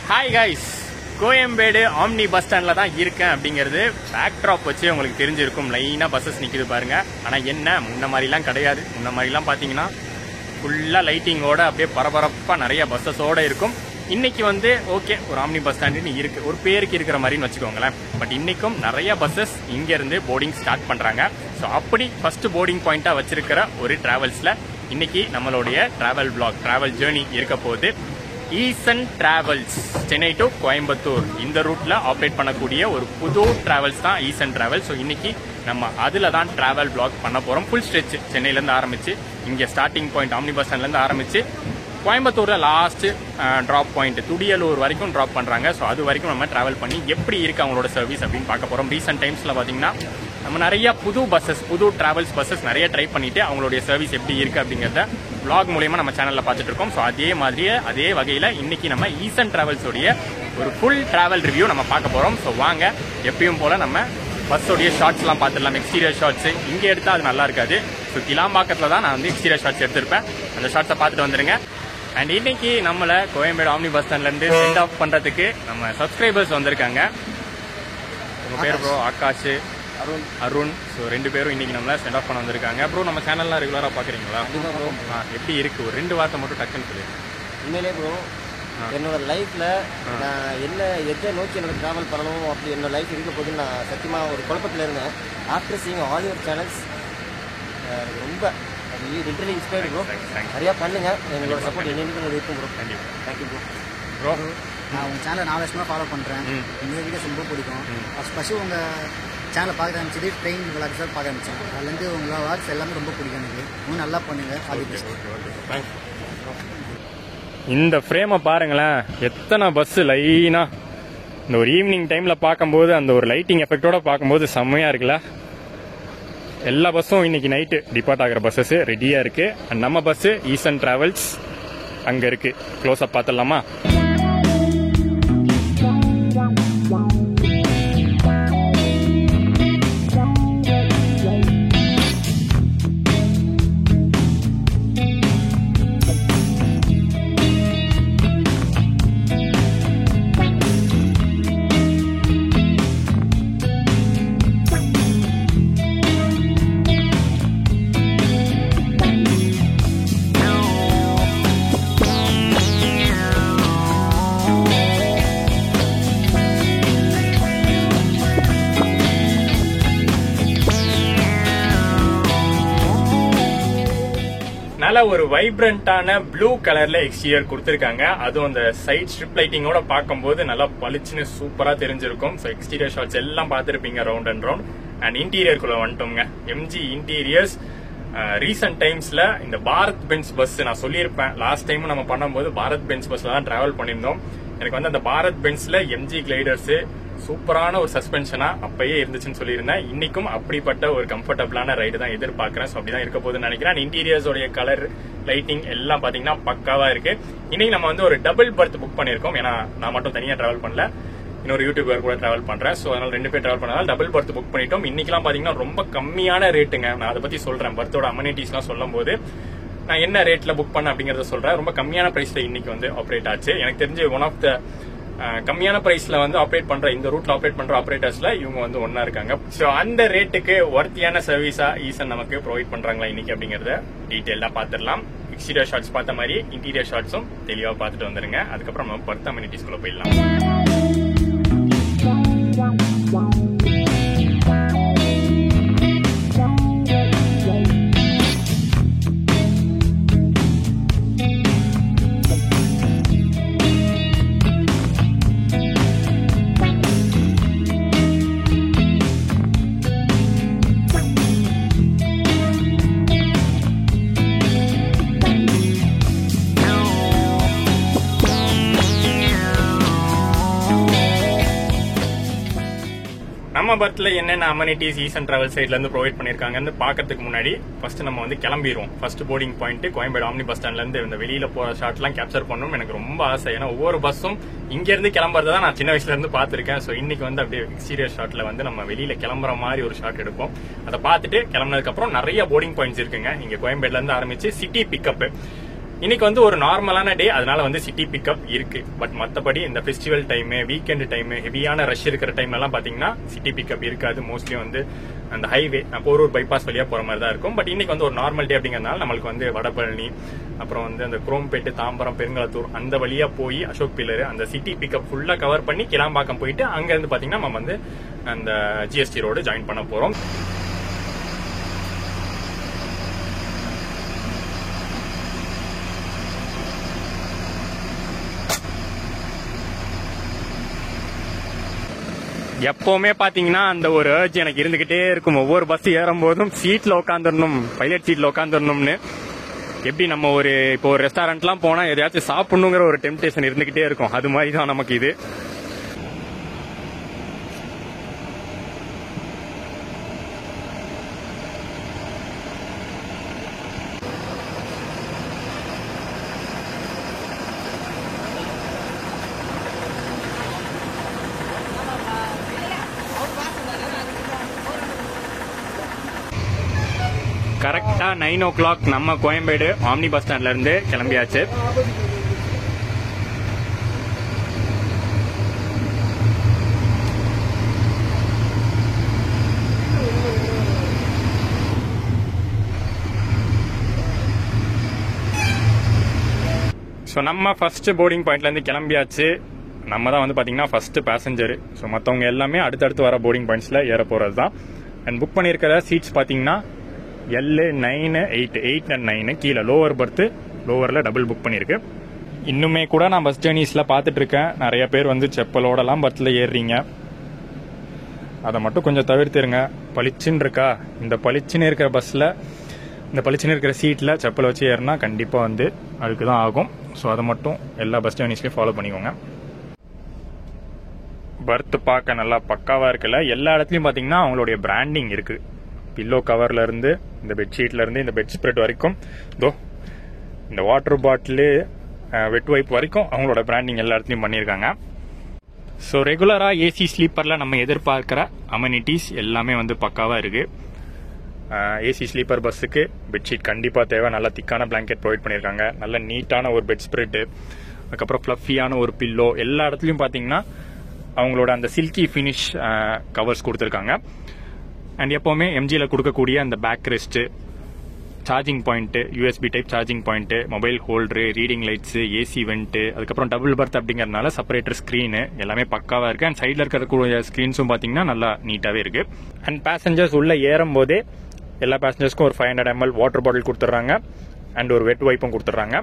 Hi guys, Koyambedu omni bus ஸ்டாண்ட்ல தான் இருக்கேன் அப்படிங்கிறது பேக்ட்ராப் வச்சு உங்களுக்கு தெரிஞ்சிருக்கும். லைனா பஸ்ஸஸ் நிக்குது பாருங்க. ஆனா என்ன முன்ன மாதிரிலாம் கிடையாது. முன்ன மாதிரிலாம் பாத்தீங்கன்னா ஃபுல்லா லைட்டிங்கோட அப்படியே பரபரப்பா நிறைய பஸ்ஸஸோட இருக்கும். இன்னைக்கு வந்து ஓகே ஒரு ஆம்னி பஸ் ஸ்டாண்டு இருக்கு, ஒரு பேருக்கு இருக்கிற மாதிரின்னு வச்சுக்கோங்களேன். பட் இன்னைக்கும் நிறைய பஸ்ஸஸ் இங்க இருந்து போர்டிங் ஸ்டார்ட் பண்றாங்க. ஸோ அப்படி ஃபர்ஸ்ட் போர்டிங் பாயிண்டா வச்சிருக்கிற ஒரு டிராவல்ஸ்ல இன்னைக்கு நம்மளுடைய டிராவல் பிளாக், டிராவல் ஜேர்னி இருக்க போகுது. ஈசன் டிராவல்ஸ், சென்னை டு கோயம்புத்தூர் இந்த ரூட்ல ஆப்ரேட் பண்ணக்கூடிய ஒரு புது டிராவல்ஸ் தான் ஈசன் டிராவல்ஸ். ஸோ இன்னைக்கு நம்ம அதுல தான் டிராவல் பிளாக் பண்ண போறோம். ஃபுல் ஸ்ட்ரெச் சென்னையில இருந்து ஆரம்பிச்சு இங்க ஸ்டார்டிங் பாயிண்ட் ஆம்னி பஸ் ஸ்டாண்ட்ல இருந்து ஆரம்பிச்சு கோயம்புத்தூர்ல லாஸ்ட் டிராப் பாயிண்ட் துடியலூர் வரைக்கும் டிராப் பண்றாங்க. ஸோ அது வரைக்கும் நம்ம டிராவல் பண்ணி எப்படி இருக்கு அவங்களோட சர்வீஸ் அப்படின்னு பார்க்க போறோம். ரீசெண்ட் டைம்ஸ்ல பாத்தீங்கன்னா நம்ம நிறைய புது பஸ்ஸஸ், புது டிராவல்ஸ் பஸ்ஸஸ் நிறைய ட்ரை பண்ணிட்டு அவங்களுடைய சர்வீஸ் எப்படி இருக்கு அப்படிங்கறத vlog மூலமா நம்ம சேனல்ல பார்த்துட்டு இருக்கோம். ஸோ அதே மாதிரியே அதே வகையில இன்னைக்கு நம்ம ஈசன் டிராவல்ஸ் உடைய ஒரு ஃபுல் டிராவல் ரிவ்யூ நம்ம பார்க்க போறோம். ஸோ வாங்க எப்பயும் போல நம்ம பஸ்ஸோடைய ஷார்ட்ஸ் எல்லாம் பார்த்துடலாம். எக்ஸ்டீரியர் ஷார்ட்ஸ் இங்க எடுத்தா அது நல்லா இருக்காது. ஸோ கிளாம்பாக்கத்துல தான் நான் வந்து எக்ஸ்டீரியர் ஷார்ட்ஸ் எடுத்திருப்பேன். அந்த ஷார்ட்ஸை பார்த்துட்டு வந்துருங்க. அண்ட் இன்னைக்கு நம்மள கோயம்பேடு ஆம்னி பஸ் ஸ்டாண்ட்ல இருந்து சென்ட் ஆஃப் பண்றதுக்கு நம்ம சப்ஸ்கிரைபர்ஸ் வந்திருக்காங்க. உங்க பேர் ப்ரோ? ஆகாஷ், அருண். ஸோ ரெண்டு பேரும் இன்னைக்கு நம்மள சென்ட் ஆஃப் பண்ண வந்திருக்காங்க. அப்புறம் நம்ம சேனல்லாம் ரெகுலரா பாக்குறீங்களா? எப்படி இருக்கு? ஒரு ரெண்டு வார்த்தை மட்டும் டக்குன்னு சொல்லு. உண்மையிலே ப்ரோ, என்னோட லைஃப்ல நான் எதை நோக்கி என்னோட டிராவல் பண்ணணும் அப்படி என்னோட லைஃப் இருக்க போதுன்னு நான் சத்தியமா ஒரு குழப்பத்தில் இருந்தேன். After seeing all your channels ரொம்ப லிட்டரலி இன்ஸ்பயர்ட் ப்ரோ. நிறையா பண்ணுங்க, எங்களோட சப்போர்ட் என்னென்னு இருக்கும் ப்ரோ. Thank you bro. நான் உங்கள் சேனலை 4 வருஷமாக ஃபாலோ பண்ணுறேன். உங்கள் வீடியோஸ் ரொம்ப பிடிக்கும். ஸ்பெஷல் உங்கள் சேனலை பார்க்க ஆரம்பிச்சது ட்ரெயின் விளாக்ஸ் தான் பார்க்க ஆரம்பிச்சேன். அதுலேருந்து உங்களோட வாக்ஸ் எல்லாமே ரொம்ப பிடிக்கும் எனக்கு. இன்னும் நல்லா பண்ணுங்க. இந்த ஃப்ரேமை பாருங்களேன், எத்தனை பஸ் லைனா இந்த ஒரு ஈவினிங் டைம்ல பார்க்கும்போது அந்த ஒரு லைட்டிங் எஃபெக்டோட பார்க்கும்போது செம்மையா இருக்குல்ல. எல்லா பஸ்ஸும் இன்னைக்கு நைட்டு டிபார்ட் ஆகிற பஸ்ஸஸ் ரெடியா இருக்கு. நம்ம பஸ் ஈசன் டிராவல்ஸ் அங்க இருக்கு. க்ளோஸ் அப் பார்த்துடலாமா? நல்ல ஒரு வைப்ரண்டான ப்ளூ கலர்ல எக்ஸ்டீரியர் கொடுத்திருக்காங்க. அதுவும் அந்த சைட் ஸ்ட்ரிப் லைட்டிங்கோட பார்க்கும்போது நல்லா பளிச்சுன்னு சூப்பரா தெரிஞ்சிருக்கும். ஸோ எக்ஸ்டீரியர் ஷாட்ஸ் எல்லாம் பார்த்துருப்பீங்க ரவுண்ட் அண்ட் ரவுண்ட். அண்ட் இன்டீரியருக்குள்ள வந்துட்டோங்க. MG interiors. ரீசெண்ட் டைம்ஸ்ல இந்த பாரத் பென்ஸ் பஸ் நான் சொல்லியிருப்பேன், லாஸ்ட் டைம் நம்ம பண்ணும்போது பாரத் பென்ஸ் பஸ்ல தான் டிராவல் பண்ணியிருந்தோம். எனக்கு வந்து அந்த பாரத் பென்ஸ்ல எம்ஜி கிளைடர்ஸ் சூப்பரான ஒரு சஸ்பென்ஷனா அப்பயே இருந்துச்சுன்னு சொல்லியிருந்தேன். இன்னைக்கும் அப்படிப்பட்ட ஒரு கம்ஃபர்டபுளான ரைடு தான் எதிர்பார்க்கிறேன். ஸோ அப்படிதான் இருக்க போகுதுன்னு நினைக்கிறேன். இன்டீரியர்ஸோடைய கலர், லைட்டிங் எல்லாம் பாத்தீங்கன்னா பக்காவா இருக்கு. இன்னைக்கு நம்ம வந்து ஒரு டபுள் பர்த் புக் பண்ணிருக்கோம். ஏன்னா நான் மட்டும் தனியா டிராவல் பண்ணல, இன்னொரு யூடியூபர் கூட டிராவல் பண்றேன். ஸோ அதனால 2 பேர் டிராவல் பண்ணதால டபுள் பர்த் புக் பண்ணிட்டோம். இன்னைக்கெல்லாம் பாத்தீங்கன்னா ரொம்ப கம்மியான ரேட்டுங்க. நான் அதை பத்தி சொல்றேன். பர்த்தோட அமெனிட்டிஸ் எல்லாம் சொல்லும் போது நான் என்ன ரேட்ல புக் பண்ண அப்படிங்கறத சொல்றேன். ரொம்ப கம்மியான பிரைஸ்ல இன்னைக்கு வந்து ஆப்ரேட் ஆச்சு. எனக்கு தெரிஞ்சு ஒன் ஆஃப் த கம்மியான பிரைஸ்ல வந்து ஆப்ரேட் பண்ற, இந்த ரூட்ல ஆப்ரேட் பண்ற ஆப்ரேட்டர்ஸ்ல இவங்க வந்து ஒன்னா இருக்காங்க. சோ அந்த ரேட்டுக்கு ஒர்த்தியான சர்வீஸா ஈசன் நமக்கு ப்ரொவைட் பண்றாங்களா இன்னைக்கு அப்படிங்கறத டீடைலா பாத்துடலாம். எக்ஸ்டீரியர் ஷாட்ஸ் பார்த்த மாதிரி இன்டீரியர் ஷாட்ஸும் தெளிவா பார்த்துட்டு வந்துருங்க. அதுக்கப்புறம் நம்ம பர்த் அமெனிட்டிஸ்குள்ள போயிடலாம். நம்ம பர்த்ல என்னென்ன அமெனிட்டிஸ் ஈசன் டிராவல் சைட்ல இருந்து ப்ரொவைட் பண்ணிருக்காங்கன்னு பாக்கிறதுக்கு முன்னாடி ஃபர்ஸ்ட் நம்ம வந்து கிளம்பிடுவோம். First boarding point Koyambedu omni bus ஸ்டாண்ட்ல இருந்து இந்த வெளியில போற ஷாட் எல்லாம் கேப்சர் பண்ணணும் எனக்கு ரொம்ப ஆசை. ஏன்னா ஒவ்வொரு பஸ்ஸும் இங்க இருந்து கிளம்புறதா நான் சின்ன வயசுல இருந்து பாத்திருக்கேன். சோ இன்னைக்கு வந்து அப்படியே எக்ஸ்டீரியர் ஷாட்ல வந்து நம்ம வெளியில கிளம்புற மாதிரி ஒரு ஷாட் எடுப்போம். அதை பார்த்துட்டு கிளம்புனதுக்கு அப்புறம் நிறைய போர்டிங் பாயிண்ட்ஸ் இருக்குங்க. இங்க கோயம்பேடுல இருந்து ஆரம்பிச்சு சிட்டி பிக்கப் இன்னைக்கு வந்து ஒரு நார்மலான டே, அதனால வந்து சிட்டி பிக்கப் இருக்கு. பட் மற்றபடி இந்த ஃபெஸ்டிவல் டைம், வீக்கெண்ட் டைம், ஹெவியான ரஷ் இருக்கிற டைம்ல எல்லாம் பாத்தீங்கன்னா சிட்டி பிக்கப் இருக்காது. மோஸ்ட்லி வந்து அந்த ஹைவே போரூர் பைபாஸ் வழியா போற மாதிரி தான் இருக்கும். பட் இன்னைக்கு வந்து ஒரு நார்மல் டே அப்படிங்கறதுனால நம்மளுக்கு வந்து வடபழனி, அப்புறம் வந்து அந்த குரோம்பேட்டு, தாம்பரம், பெருங்கலத்தூர் அந்த வழியா போய் அசோக் பில்லர் அந்த சிட்டி பிக்கப் ஃபுல்லா கவர் பண்ணி கிளாம்பாக்கம் போயிட்டு அங்க இருந்து பாத்தீங்கன்னா நம்ம வந்து அந்த ஜிஎஸ்டி ரோடு ஜாயின் பண்ண போறோம். எப்பவுமே பாத்தீங்கன்னா அந்த ஒரு ஏர்ஜ் எனக்கு இருந்துகிட்டே இருக்கும். ஒவ்வொரு பஸ் ஏறும் போதும் சீட்ல உட்காந்துடணும், பைலட் சீட்ல உட்காந்துடணும்னு. எப்படி நம்ம இப்போ ஒரு ரெஸ்டாரண்ட்லாம் போனா எதையாச்சும் சாப்பிடணுங்கிற ஒரு டெம்டேஷன் இருந்துகிட்டே இருக்கும். அது மாதிரி தான் நமக்கு இது. கரெக்டா 9 o'clock நம்ம கோயம்பேடு ஆம்னி பஸ் ஸ்டாண்ட்ல இருந்து கிளம்பியாச்சு. ஸோ நம்ம ஃபர்ஸ்ட் போர்டிங் பாயிண்ட்ல இருந்து கிளம்பியாச்சு. நம்ம தான் வந்து பாத்தீங்கன்னா ஃபர்ஸ்ட் பேசஞ்சர். ஸோ மற்றவங்க எல்லாமே அடுத்தடுத்து வர போர்டிங் பாயிண்ட்ஸ்ல ஏற போறது தான். அண்ட் புக் பண்ணியிருக்கிற சீட்ஸ் பாத்தீங்கன்னா L9, 8 and 9 கீழே லோவர் பர்த், லோவரில் டபுள் புக் பண்ணியிருக்கு. இன்னுமே கூட நான் பஸ் ஜேர்னிஸில் பார்த்துட்டு இருக்கேன், நிறைய பேர் வந்து செப்பலோடலாம் பஸ்ஸில் ஏறுறீங்க. அதை மட்டும் கொஞ்சம் தவிர்த்துருங்க. பளிச்சுன்னு இருக்கா, இந்த பளிச்சுன்னு இருக்கிற பஸ்ஸில், இந்த பளிச்சுன்னு இருக்கிற சீட்டில் செப்பல் வச்சு ஏறினா கண்டிப்பாக வந்து அதுக்கு தான் ஆகும். ஸோ அதை மட்டும் எல்லா பஸ் ஜேர்னிஸ்லையும் ஃபாலோ பண்ணிக்கோங்க. பர்த் பார்க்க நல்லா பக்காவாக இருக்குல்ல. எல்லா இடத்துலையும் பார்த்தீங்கன்னா அவங்களுடைய பிராண்டிங் இருக்குது. பில்லோ கவர்ல இருந்து, இந்த பெட்ஷீட்ல இருந்து, இந்த பெட் ஸ்ப்ரெட் வரைக்கும், இந்த வாட்டர் பாட்டிலு, வெட் வைப் வரைக்கும் அவங்களோட பிராண்டிங் எல்லா இடத்துலையும் பண்ணியிருக்காங்க. ஸோ ரெகுலரா ஏசி ஸ்லீப்பர்ல நம்ம எதிர்பார்க்கிற அமெனிட்டிஸ் எல்லாமே வந்து பக்காவா இருக்கு. ஏசி ஸ்லீப்பர் பஸ்ஸுக்கு பெட்ஷீட் கண்டிப்பா தேவை. நல்ல திக்கான பிளாங்கெட் ப்ரொவைட் பண்ணியிருக்காங்க. நல்ல நீட்டான ஒரு பெட் ஸ்ப்ரெட், அதுக்கப்புறம் ஃப்ளஃபியான ஒரு பில்லோ. எல்லா இடத்துலையும் பாத்தீங்கன்னா அவங்களோட அந்த சில்கி ஃபினிஷ் கவர்ஸ் கொடுத்துருக்காங்க. அண்ட் எப்பவுமே எம்ஜியில் கொடுக்கக்கூடிய அந்த back rest, charging point, USB type charging point, mobile holder, reading lights, AC vent, அதுக்கப்புறம் டபுள் பர்த் அப்படிங்கறதுனால செப்பரேட்டர் ஸ்கிரீனு எல்லாமே பக்காவா இருக்கு. அண்ட் சைடில் இருக்கக்கூடிய ஸ்கிரீன்ஸும் பாத்தீங்கன்னா நல்லா நீட்டாவே இருக்கு. அண்ட் பேசஞ்சர்ஸ் உள்ள ஏறும் போதே எல்லா பேசஞ்சர்ஸ்க்கும் ஒரு 500 ml வாட்டர் பாட்டில் கொடுத்துட்றாங்க. அண்ட் ஒரு வெட் வைப்பும் கொடுத்துட்றாங்க.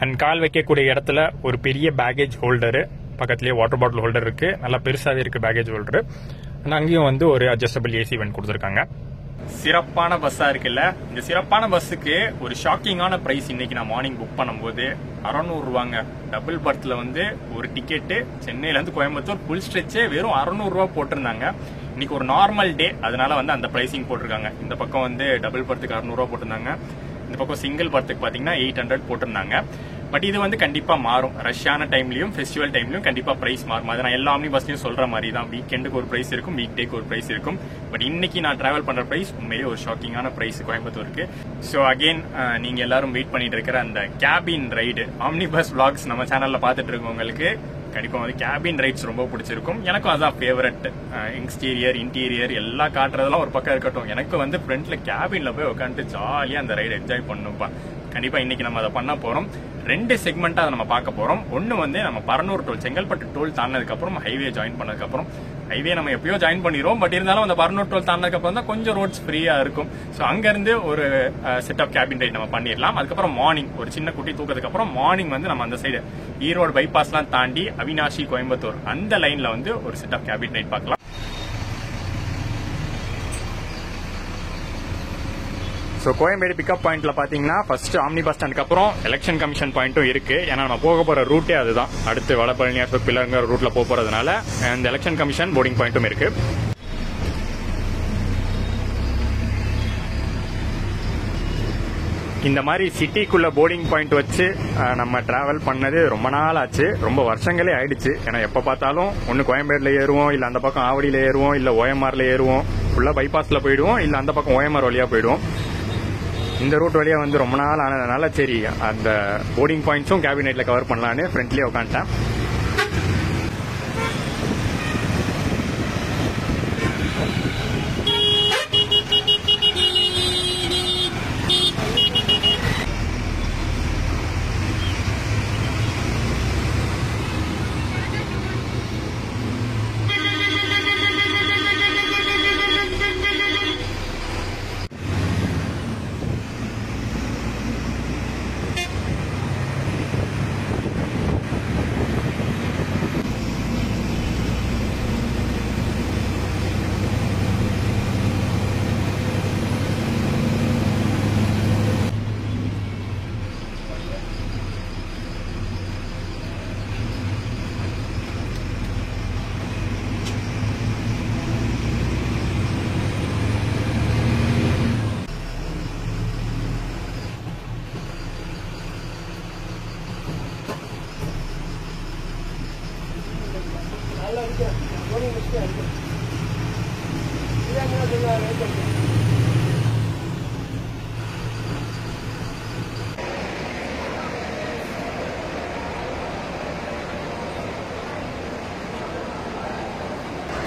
அண்ட் கால் வைக்கக்கூடிய இடத்துல ஒரு பெரிய பேகேஜ் ஹோல்டரு, பக்கத்துலேயே வாட்டர் பாட்டில் ஹோல்டர் இருக்கு. நல்லா பெருசாவே இருக்கு பேகேஜ் ஹோல்டரு. அங்கேயும் வந்து ஒரு அட்ஜஸ்டபிள் ஏசி வெண்ட் கொடுத்துருக்காங்க. சிறப்பான பஸ்ஸா இருக்குல்ல. இந்த சிறப்பான பஸ்ஸுக்கு ஒரு ஷாக்கிங்கான பிரைஸ் இன்னைக்கு நான் மார்னிங் புக் பண்ணும்போது 600 ரூபாங்க. டபுள் பர்த்ல வந்து ஒரு டிக்கெட்டு சென்னையில இருந்து கோயம்புத்தூர் ஃபுல் ஸ்ட்ரெச்சே வெறும் 600 ரூபா போட்டிருந்தாங்க. இன்னைக்கு ஒரு நார்மல் டே, அதனால வந்து அந்த பிரைசிங் போட்டிருக்காங்க. இந்த பக்கம் வந்து டபுள் பர்த்துக்கு 600 ரூபா போட்டிருந்தாங்க. இந்த பக்கம் சிங்கிள் பர்த்துக்கு பாத்தீங்கன்னா 800 போட்டிருந்தாங்க. பட் இது வந்து கண்டிப்பா மாறும். ரஷ்யான டைம்லயும் ஃபெஸ்டிவல் டைம்லயும் கண்டிப்பா பிரைஸ் மாறும். அது நான் எல்லா ஆம்னி பஸ்லயும் சொல்ற மாதிரி தான். வீக்கெண்டுக்கு ஒரு பிரைஸ் இருக்கும், வீக் டேக்கு ஒரு பிரைஸ் இருக்கும். பட் இன்னைக்கு நான் டிராவல் பண்ற பிரைஸ் உண்மையிலேயே ஒரு ஷாக்கிங்கான பிரைஸ் கோயம்புத்தூருக்கு. ஸோ அகெயின் நீங்க எல்லாரும் வெயிட் பண்ணிட்டு இருக்கிற அந்த cabin ride omni bus vlogs நம்ம சேனல்ல பாத்துட்டு இருக்கவங்களுக்கு கண்டிப்பா வந்து கேபின் ரைட்ஸ் ரொம்ப பிடிச்சிருக்கும். எனக்கும் அதான் ஃபேவரட். எக்ஸ்டீரியர், இன்டீரியர் எல்லாம் காட்டுறதெல்லாம் ஒரு பக்கம் இருக்கட்டும், எனக்கு வந்து ஃப்ரண்ட்ல கேபின்ல போய் உட்காந்துட்டு ஜாலியா அந்த ரைடு என்ஜாய் பண்ணுப்பா. கண்டிப்பா இன்னைக்கு நம்ம அதை பண்ண போறோம். 2 செக்மெண்டா அதை நம்ம பார்க்க போறோம். ஒன்னு வந்து நம்ம பரனூர் டோல், செங்கல்பட்டு டோல் தாண்டினதுக்கு அப்புறம் ஹைவே ஜாயின் பண்ணதுக்கு அப்புறம், ஹைவே நம்ம எப்பயோ ஜாயின் பண்ணிடுவோம். பட் இருந்தாலும் அந்த பரனூர் டோல் தாண்டினதுக்கு அப்புறம் தான் கொஞ்சம் ரோட்ஸ் ஃப்ரீயா இருக்கும். ஸோ அங்க இருந்து ஒரு செட் ஆஃப் கேபின் ரைட் நம்ம பண்ணிடலாம். அதுக்கப்புறம் மார்னிங் ஒரு சின்ன குட்டி தூக்கத்துக்கு அப்புறம் மார்னிங் வந்து நம்ம அந்த சைடு ஈரோடு பைபாஸ்லாம் தாண்டி அவினாஷி, கோயம்புத்தூர் அந்த லைன்ல வந்து ஒரு செட் ஆஃப் கேபின் ரைட் பார்க்கலாம். ஸோ கோயம்பேடு பிக்கப் பாயிண்ட்ல பாத்தீங்கன்னா ஃபர்ஸ்ட் ஆம்னி பஸ் ஸ்டாண்டுக்கு அப்புறம் எலெக்ஷன் கமிஷன் பாயிண்ட்டும் இருக்கு. ஏன்னா நம்ம போக போற ரூட்டே அதுதான். அடுத்து வடபழனி, அசோக் பில்லருங்கிற ரூட்ல போறதுனால இந்த எலெக்ஷன் கமிஷன் போர்டிங் பாயிண்ட்டும் இருக்கு. இந்த மாதிரி சிட்டிக்குள்ள போர்டிங் பாயிண்ட் வச்சு நம்ம டிராவல் பண்ணது ரொம்ப நாள் ஆச்சு, ரொம்ப வருஷங்களே ஆயிடுச்சு. ஏன்னா எப்ப பார்த்தாலும் ஒன்னு கோயம்பேடுல ஏறுவோம், இல்ல அந்த பக்கம் ஆவடியில ஏறுவோம், இல்ல ஓஎம்ஆர்ல ஏறுவோம், ஃபுல்லா பைபாஸ்ல போயிடுவோம், இல்ல அந்த பக்கம் ஓஎம்ஆர் வழியா போயிடுவோம். இந்த ரூட் வழியாக வந்து ரொம்ப நாள் ஆனதுனால சரி அந்த போர்டிங் பாயிண்ட்ஸும் கேபின் நைட்டில் கவர் பண்ணலான்னு ஃப்ரண்ட்லேயே உட்காந்துட்டேன்.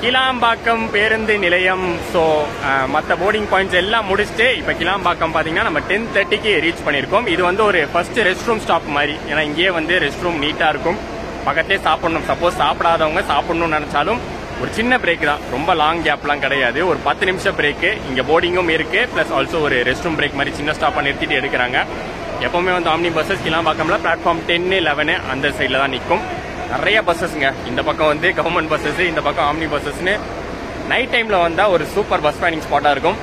கிளாம்பாக்கம் பேருந்து நிலையம். ஸோ மற்ற போர்டிங் பாயிண்ட்ஸ் எல்லாம் முடிச்சுட்டு இப்போ கிளாம்பாக்கம் பார்த்தீங்கன்னா நம்ம 10:30க்கு ரீச் பண்ணியிருக்கோம். இது வந்து ஒரு ஃபர்ஸ்ட் ரெஸ்ட் ரூம் ஸ்டாப் மாதிரி. ஏன்னா இங்கேயே வந்து ரெஸ்ட் ரூம் நீட்டாக இருக்கும், பக்கத்தே சாப்பிடணும். சப்போஸ் சாப்பிடாதவங்க சாப்பிடணும்னு நினச்சாலும் ஒரு சின்ன பிரேக் தான், ரொம்ப லாங் கேப்லாம் கிடையாது. ஒரு 10 நிமிஷம் பிரேக்கு. இங்கே போர்டிங்கும் இருக்கு, ப்ளஸ் ஆல்சோ ஒரு ரெஸ்ட் ரூம் பிரேக் மாதிரி சின்ன ஸ்டாப்பாக நிறுத்திட்டு எடுக்கிறாங்க. எப்பவுமே வந்து ஆம்னி பஸ்ஸஸ் கிளாம்பாக்கம்ல பிளாட்ஃபார்ம் 10, 11 அந்த சைடில் தான் நிற்கும். நிறைய பஸ்ஸஸ்ங்க. இந்த பக்கம் வந்து கவர்மெண்ட் பஸ்ஸஸ், இந்த பக்கம் ஆம்னி பஸ்ஸஸ்னு நைட் டைம்ல வந்தா ஒரு சூப்பர் பஸ் ஃபைண்டிங் ஸ்பாட்டா இருக்கும்.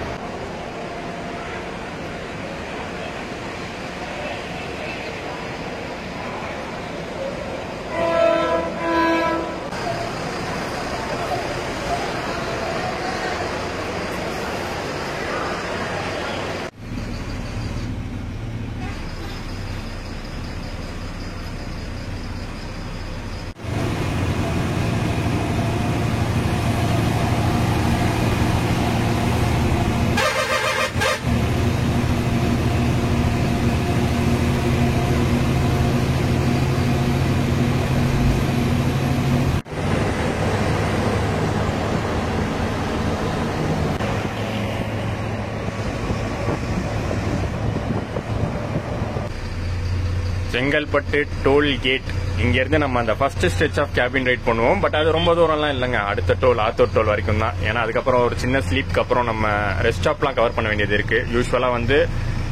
Chengalpattu toll gate. இங்கேருந்து நம்ம அந்த first stretch of cabin ride பண்ணுவோம். பட் அது ரொம்ப தூரம்லாம் இல்லைங்க, அடுத்த டோல் ஆத்தூர் டோல் வரைக்கும் தான். ஏன்னா அதுக்கப்புறம் ஒரு சின்ன ஸ்லீப்க்கு அப்புறம் நம்ம ரெஸ்ட் ஸ்டாப்லாம் கவர் பண்ண வேண்டியது இருக்கு. யூஸ்வலாக வந்து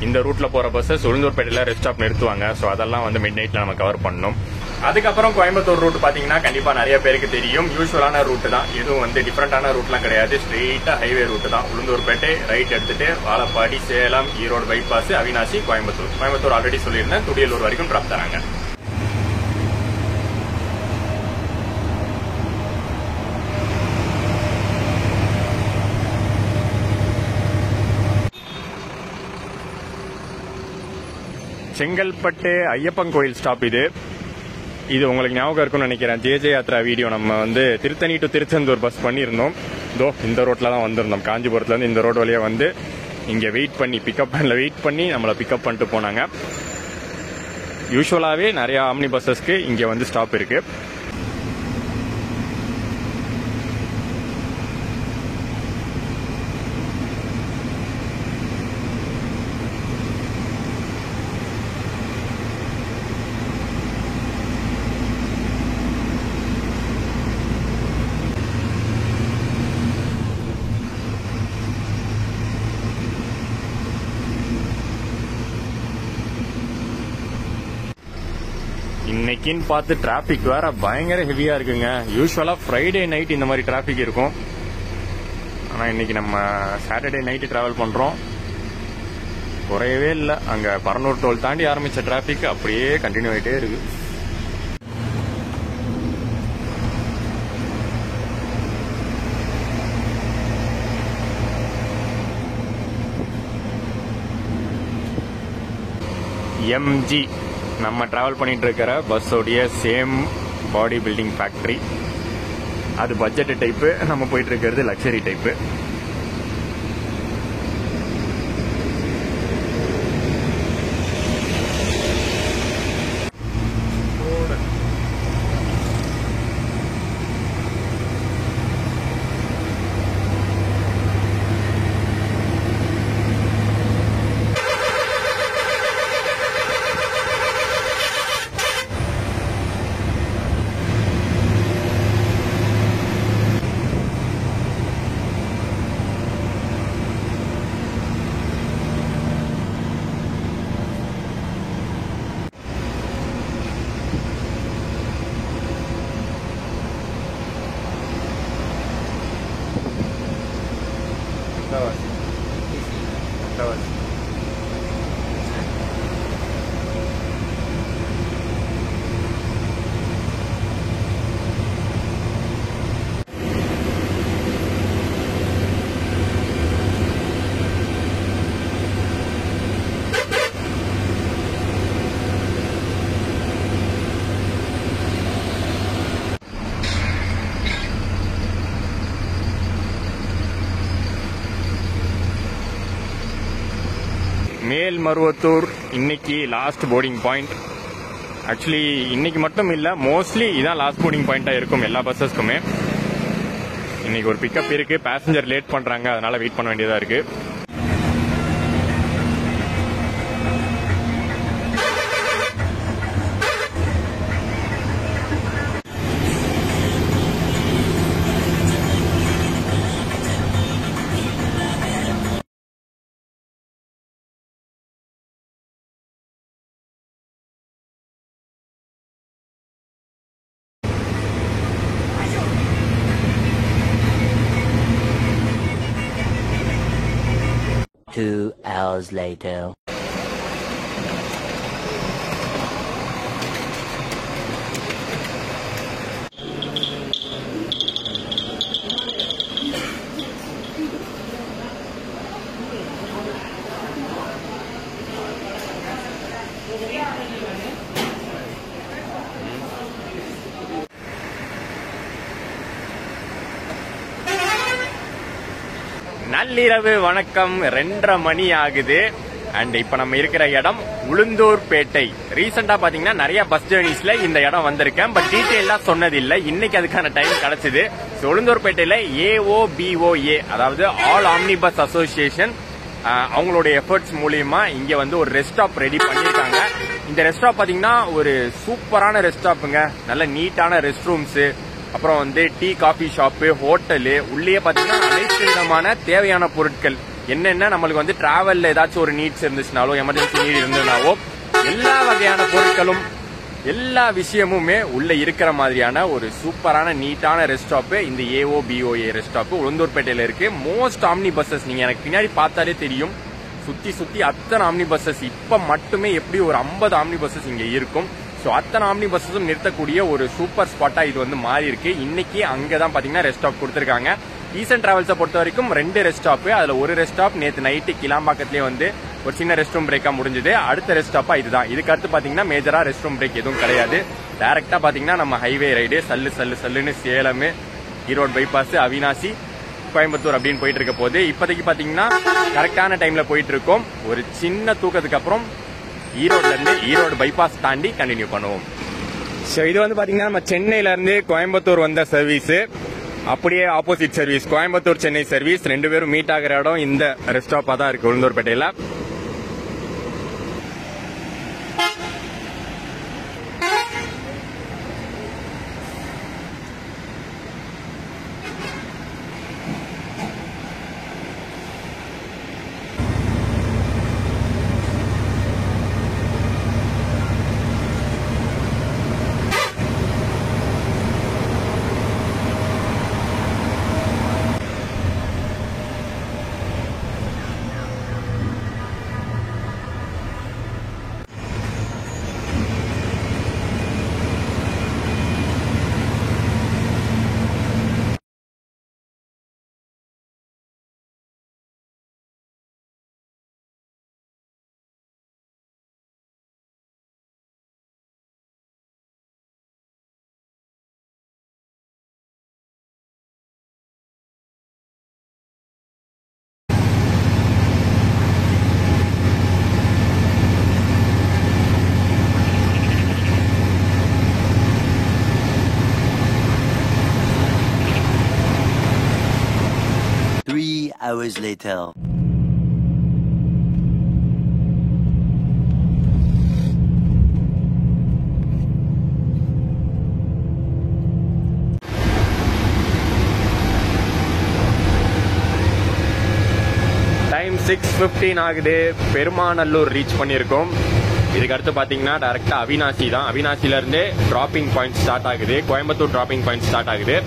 இந்த ரூட்ல போற பஸ்ஸஸ் உளுந்தூர்பேட்டையில ரெஸ்ட் ஸ்டாப் நிறுத்துவாங்க. ஸோ அதெல்லாம் வந்து மிட் நைட்ல நம்ம கவர் பண்ணணும். அதுக்கப்புறம் கோயம்புத்தூர் ரூட் பாத்தீங்கன்னா கண்டிப்பா நிறைய பேருக்கு தெரியும். யூஸ்வலான ரூட் தான், எதுவும் வந்து டிஃபரெண்டான ரூட்லாம் கிடையாது. ஸ்ட்ரெயிட்டா ஹைவே ரூட் தான். உளுந்தூர்பேட்டை ரைட் எடுத்துட்டு வாழப்பாடி, சேலம், ஈரோடு பைபாஸ், அவினாசி, கோயம்புத்தூர் ஆல்ரெடி சொல்லியிருந்தேன், துடியலூர் வரைக்கும் டிராப் தராங்க. செங்கல்பட்டு ஐயப்பன் கோயில் ஸ்டாப் இது உங்களுக்கு ஞாபகம் இருக்கும்னு நினைக்கிறேன். ஜே யாத்ரா வீடியோ நம்ம வந்து திருத்தணி டு திருச்செந்தூர் பஸ் பண்ணியிருந்தோம். இந்த ரோட்ல தான் வந்திருந்தோம். காஞ்சிபுரத்துல இருந்து இந்த ரோடு வழியா வந்து இங்க வெயிட் பண்ணி வெயிட் பண்ணி நம்மளை பிக்கப் பண்ணிட்டு போனாங்க. யூஸ்வலாவே நிறைய ஆம்னி பஸ்ஸஸ்க்கு இங்க வந்து ஸ்டாப் இருக்கு. இன்னைக்குன்னு பார்த்து டிராபிக் வேற பயங்கர ஹெவியா இருக்குங்க. யூஸ்வலா ஃப்ரைடே நைட் இந்த மாதிரி டிராபிக் இருக்கும். ஆனா இன்னைக்கு நம்ம சாட்டர்டே நைட்டு டிராவல் பண்றோம், குறையவே இல்லை. அங்க பரனூர் டோல் தாண்டி ஆரம்பிச்ச டிராபிக் அப்படியே கண்டினியூ ஆகிட்டே இருக்கு. எம்ஜி நம்ம டிராவல் பண்ணிட்டு இருக்கிற பஸ்ஸோடைய சேம் பாடி பில்டிங் ஃபேக்டரி. அது பட்ஜெட் டைப்பு, நம்ம போயிட்டு இருக்கிறது லக்ஸரி டைப்பு. மேல்மருவத்தூர் இன்னைக்கு லாஸ்ட் போர்டிங் பாயிண்ட். ஆக்சுவலி இன்னைக்கு மட்டும் இல்லை, மோஸ்ட்லி இதான் லாஸ்ட் போர்டிங் பாயிண்டாக இருக்கும் எல்லா பஸ்ஸஸ்க்குமே. இன்னைக்கு ஒரு பிக்கப் இருக்கு, பேசஞ்சர் லேட் பண்றாங்க, அதனால வெயிட் பண்ண வேண்டியதா இருக்கு. Two hours later. நள்ளிரவு வணக்கம், 2:30 மணி ஆகுது. அண்ட் இப்ப நம்ம இருக்கிற இடம் உளுந்தூர்பேட்டை. ரீசெண்டா பாத்தீங்கன்னா நிறைய பஸ் ஜேர்னிஸ்ல இந்த இடம் வந்திருக்கேன், பட் டீடைலா சொன்னதில்லை. இன்னைக்கு அதுக்கான டைம் கிடைச்சது. உளுந்தூர்பேட்டையில AOBOA, அதாவது ஆல் ஆம்னி பஸ் அசோசியேஷன், அவங்களுடைய எஃபர்ட்ஸ் மூலியமா இங்க வந்து ஒரு ரெஸ்ட் ஸ்டாப் ரெடி பண்ணிருக்காங்க. இந்த ரெஸ்ட் ஸ்டாப் பாத்தீங்கன்னா ஒரு சூப்பரான ரெஸ்ட் ஸ்டாப்புங்க. நல்ல நீட்டான ரெஸ்ட் ரூம்ஸ், அப்புறம் வந்து டீ காஃபி ஷாப்பு, ஹோட்டலு, உள்ளே பாத்தீங்கன்னா அனைத்து விதமான தேவையான பொருட்கள் என்னென்ன நம்மளுக்கு வந்து டிராவல்ல ஏதாச்சும் ஒரு நீட்ஸ் இருந்துச்சுனாலோ, எமர்ஜென்சி நீட் இருந்ததுனாவோ, எல்லா வகையான பொருட்களும் எல்லா விஷயமுமே உள்ள இருக்கிற மாதிரியான ஒரு சூப்பரான நீட்டான ரெஸ்ட் ஸ்டாப் இந்த AOBOA ரெஸ்ட் ஸ்டாப் உளுந்தூர்பேட்டையில இருக்கு. மோஸ்ட் ஆம்னி பஸ்ஸஸ், நீங்க எனக்கு பின்னாடி பார்த்தாலே தெரியும், சுத்தி அத்தனை ஆம்னி பஸ்ஸஸ். இப்ப மட்டுமே எப்படி ஒரு 50 ஆம்னி பஸ்ஸஸ் இங்க இருக்கும். ஸோ அத்தனை ஆம்னி பஸ்ஸும் நிறுத்தக்கூடிய ஒரு சூப்பர் ஸ்பாட்டா இது வந்து மாறி இருக்கு. இன்னைக்கு அங்கதான் பாத்தீங்கன்னா ரெஸ்ட் ஸ்டாப் கொடுத்திருக்காங்க. ஈசன் டிராவல்ஸை பொறுத்த வரைக்கும் 2 ரெஸ்ட் ஸ்டாப், அதுல ஒரு ரெஸ்ட் ஸ்டாப் நேற்று நைட்டு கிளாம்பாக்கத்திலேயே வந்து ஒரு சின்ன ரெஸ்ட் ரூம் பிரேக்கா முடிஞ்சது. அடுத்த ரெஸ்ட் ஸ்டாப்பா இதுதான். இதுக்கு அடுத்து பாத்தீங்கன்னா மேஜரா ரெஸ்ட் ரூம் பிரேக் எதுவும் கிடையாது. டைரக்டா பாத்தீங்கன்னா நம்ம ஹைவே ரைடு சல்லுன்னு சேலம், ஈரோடு பைபாஸ், அவினாசி, கோயம்புத்தூர் அப்படின்னு போயிட்டு இருக்க போது இப்போதைக்கு பாத்தீங்கன்னா கரெக்டான டைம்ல போயிட்டு இருக்கோம். ஒரு சின்ன தூக்கத்துக்கு அப்புறம் ஈரோட்ல இருந்து ஈரோடு பைபாஸ் தாண்டி கண்டினியூ பண்ணுவோம். ஸோ இது வந்து பாத்தீங்கன்னா நம்ம சென்னையில இருந்து கோயம்புத்தூர் வந்த சர்வீஸ், அப்படியே opposite service Coimbatore Chennai service. 2 பேரும் மீட் ஆகிற இடம் இந்த ரெஸ்ட் ஸ்டாப்பா தான் இருக்கு உளுந்தூர்பேட்டையில. Hours later. டைம் 6:15 ஆகுது. பெருமாநல்லூர் ரீச் பண்ணியிருக்கோம். இதுக்கு அடுத்து பாத்தீங்கன்னா டைரக்டா அவினாசி தான். அவினாசில இருந்து டிராப்பிங் பாயிண்ட் ஸ்டார்ட் ஆகுது, கோயம்புத்தூர் டிராப்பிங் பாயிண்ட் ஸ்டார்ட் ஆகுது.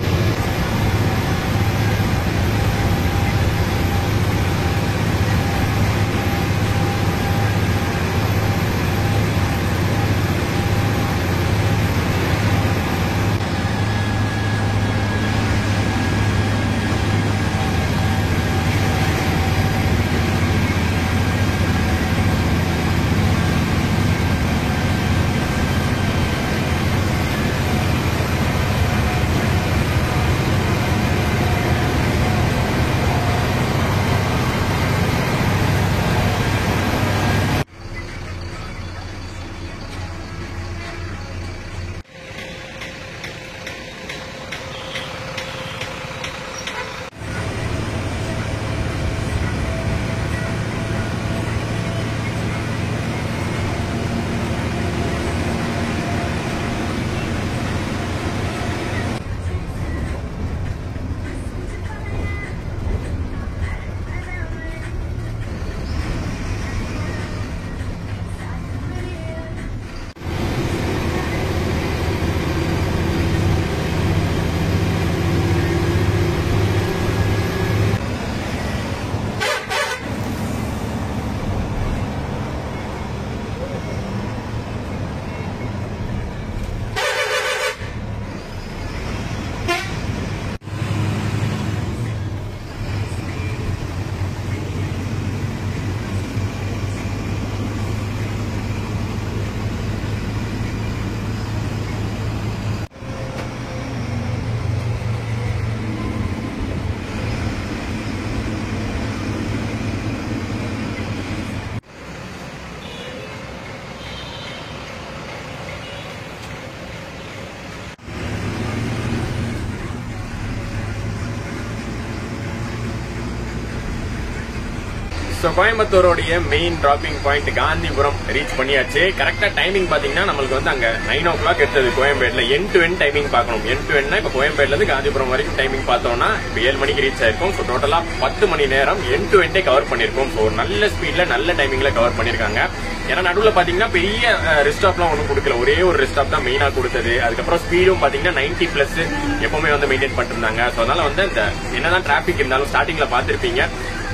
ஸோ கோயம்புத்தூரோடைய main dropping point Gandhipuram reach பண்ணியாச்சு. கரெக்டா டைமிங் பாத்தீங்கன்னா நம்மளுக்கு வந்து அங்க 9 o'clock எடுத்தது. கோயம்பேடுல எண்ட் டு எண்ட் டைமிங் பார்க்கணும். எண்ட் டு எண்ட்னா இப்ப கோயம்பேடுல இருந்து காந்திபுரம் வரைக்கும் டைமிங் பார்த்தோம்னா இப்ப 7 மணிக்கு ரீச் ஆயிருக்கும். ஸோ டோட்டலா 10 மணி நேரம் எண்ட் டு எண்டே கவர் பண்ணிருக்கோம். ஸோ ஒரு நல்ல ஸ்பீட்ல நல்ல டைமிங்ல கவர் பண்ணிருக்காங்க. ஏன்னா நடுவில் பாத்தீங்கன்னா பெரிய ரெஸ்ட் ஸ்டாப்லாம் ஒன்றும் கொடுக்கல. ஒரே ஒரு ரெஸ்ட் ஸ்டாப் தான் மெயினா கொடுத்தது. அதுக்கப்புறம் ஸ்பீடும் பாத்தீங்கன்னா 90+ எப்பவுமே வந்து மெயின்டைன் பண்ணிட்டு இருந்தாங்க. ஸோ அதனால வந்து இந்த என்னதான் டிராபிக் இருந்தாலும் ஸ்டார்டிங்ல பாத்திருப்பீங்க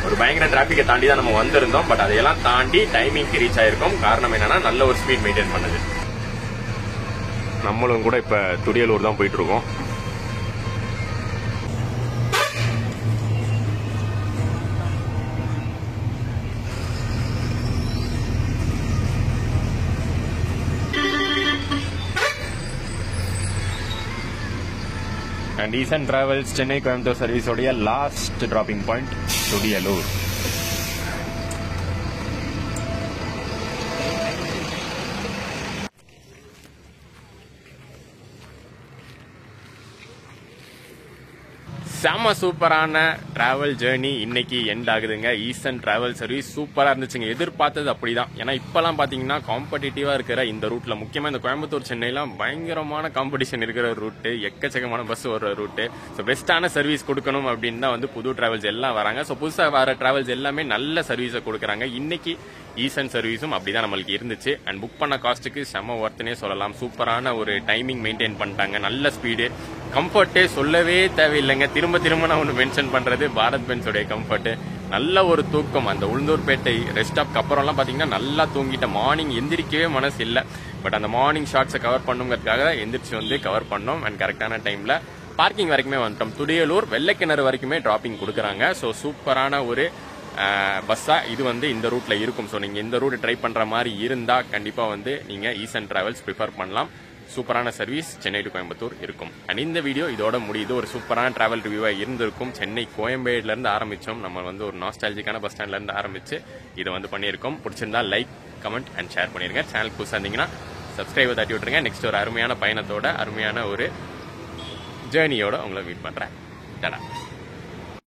ஒரு பயங்கர டிராபிக்கை தாண்டி தான் நம்ம வந்திருந்தோம். பட் அதையெல்லாம் தாண்டி டைமிங்க்கு ரீச் ஆயிருக்கும். காரணம் என்னன்னா நல்ல ஒரு ஸ்பீட் மெயின்டைன் பண்ணது. நம்மளும் கூட இப்ப துடியலூர் தான் போயிட்டு இருக்கோம். And Eastern Travels Chennai Coimbatore service உடைய லாஸ்ட் டிராப்பிங் பாயிண்ட் துடியலூர். செம்ம சூப்பரான டிராவல் ஜேர்னி இன்னைக்கு எண்ட் ஆகுதுங்க. ஈஸ்டர்ன் டிராவல் சர்வீஸ் சூப்பரா இருந்துச்சுங்க. எதிர்பார்த்தது அப்படிதான். ஏன்னா இப்பெல்லாம் பாத்தீங்கன்னா காம்படிட்டிவா இருக்கிற இந்த ரூட்ல, முக்கியமா இந்த கோயம்புத்தூர் சென்னைலாம் பயங்கரமான காம்படிஷன் இருக்கிற ரூட், எக்கச்சக்கமான பஸ் வர ரூட். ஸோ பெஸ்டான சர்வீஸ் கொடுக்கணும் அப்படின்னு தான் வந்து புது டிராவல்ஸ் எல்லாம் வராங்க. ஸோ புதுசா வர டிராவல்ஸ் எல்லாமே நல்ல சர்வீஸை கொடுக்குறாங்க. இன்னைக்கு ஈஸ்டர்ன் சர்வீஸும் அப்படிதான் நம்மளுக்கு இருந்துச்சு. அண்ட் புக் பண்ண காஸ்ட்டுக்கு செம்ம ஒர்த்துனே சொல்லலாம். சூப்பரான ஒரு டைமிங் மெயின்டைன் பண்ணிட்டாங்க. நல்ல ஸ்பீடு, கம்ஃபர்ட்டே சொல்லவே தேவையில்லைங்க. திரும்ப திரும்ப நான் ஒன்று மென்ஷன் பண்றது பாரத் பென்ஸோடைய கம்ஃபர்ட். நல்ல ஒரு தூக்கம். அந்த உளுந்தூர்பேட்டை ரெஸ்ட் ஸ்டாப்க்கு அப்புறம்லாம் பாத்தீங்கன்னா நல்லா தூங்கிட்ட. மார்னிங் எந்திரிக்கவே மனசு இல்லை. பட் அந்த மார்னிங் ஷார்ட்ஸை கவர் பண்ணுங்கிறதுக்காக எந்திரிச்சு வந்து கவர் பண்ணோம். அண்ட் கரெக்டான டைம்ல பார்க்கிங் வரைக்குமே வந்துட்டோம். துடியலூர் வெள்ளைக்கிணறு வரைக்குமே டிராப்பிங் கொடுக்குறாங்க. ஸோ சூப்பரான ஒரு பஸ்ஸா இது வந்து இந்த ரூட்ல இருக்கும். ஸோ நீங்க இந்த ரூட் ட்ரை பண்ற மாதிரி இருந்தா கண்டிப்பா வந்து நீங்க ஈஸ்டர்ன் டிராவல்ஸ் ப்ரிஃபர் பண்ணலாம். சூப்பரான சர்வீஸ் சென்னை டு கோயம்புத்தூர் இருக்கும். அண்ட் இந்த வீடியோ இதோட முடியுது. ஒரு சூப்பரான டிராவல் ரிவ்யூவா இருந்திருக்கும். சென்னை கோயம்பேடுல இருந்து ஆரம்பிச்சோம். நம்ம வந்து ஒரு நாஸ்டாலஜிக்கான பஸ் ஸ்டாண்ட்ல இருந்து ஆரம்பிச்சு இதை வந்து பண்ணியிருக்கோம். பிடிச்சிருந்தா லைக், கமெண்ட் அண்ட் ஷேர் பண்ணிருங்க. சேனல் புதுசா இருந்தீங்கன்னா சப்ஸ்கிரைபை தட்டி விட்டுருங்க. நெக்ஸ்ட் ஒரு அருமையான பயணத்தோட அருமையான ஒரு ஜேர்னியோட உங்களை மீட் பண்றேன்.